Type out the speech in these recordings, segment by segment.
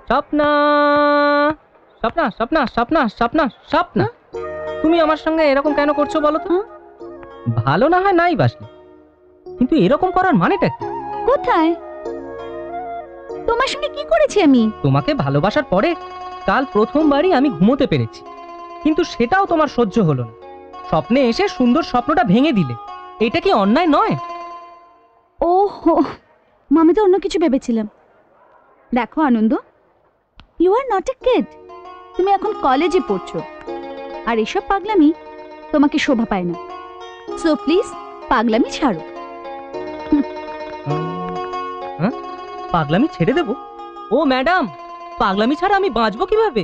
স্বপ্না, স্বপ্না, স্বপ্না, স্বপ্না, স্বপ্না, স্বপ্না, তুমি আমার সঙ্গে এরকম কেন করছো বলো তো? ভালো না হয় নাই বাসলে, কিন্তু এরকম করার মানেটা কি? কোথায় তোমার সঙ্গে কি করেছি আমি? তোমাকে ভালোবাসার পরে কাল প্রথমবারই আমি ঘুমোতে পেরেছি, কিন্তু সেটাও তোমার সহ্য হলো না। স্বপ্নে এসে সুন্দর স্বপ্নটা ভেঙে দিলে। এটা কি অন্যায় নয়? ওহো, আমি তো অন্য কিছু ভেবেছিলাম। দেখো Anand, you are not a kid. তুমি এখন কলেজে পড়ছো, আর এসব পাগলামি তোমাকে শোভা পায় না। সো প্লিজ পাগলামি ছাড়ো। হ্যাঁ, পাগলামি ছেড়ে দেব? ও ম্যাডাম, পাগলামি ছাড়া আমি বাঁচবো কিভাবে?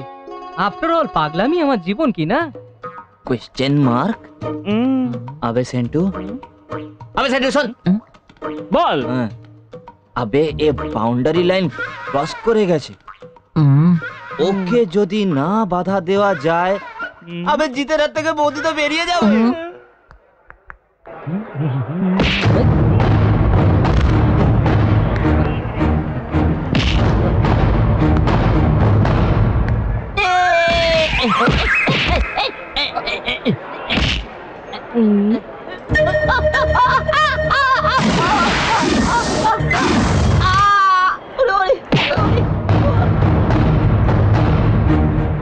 আফটার অল পাগলামি আমার জীবন, কি না? Question mark. अबे सेंटू सुन বল। अबे ए बाउंडारी लाइन क्रॉस करे গেছে। ওকে যদি না বাধা দেওয়া যায়, আবে জিতের হাত থেকে বৌদি তো বেরিয়ে যাবে।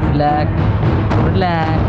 Relax, relax.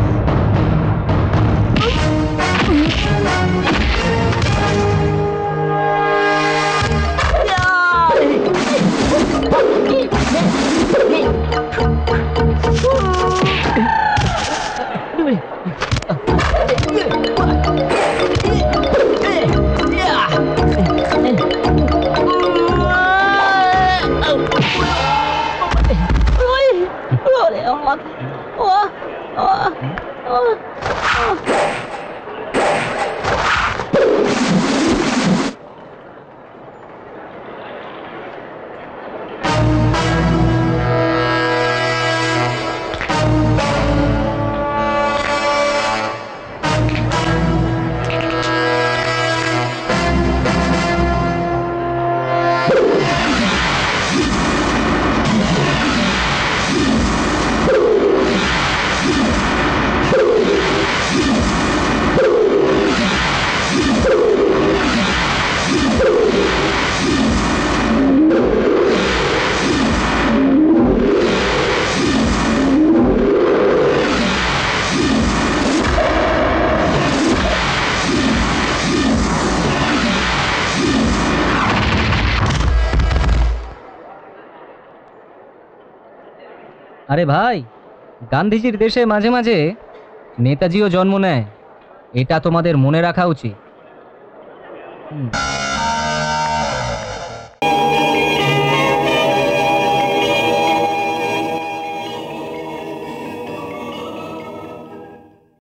আরে ভাই, গান্ধীজির দেশে মাঝে মাঝে নেতাজিও জন্ম নেয়, এটা তোমাদের মনে রাখা উচিত।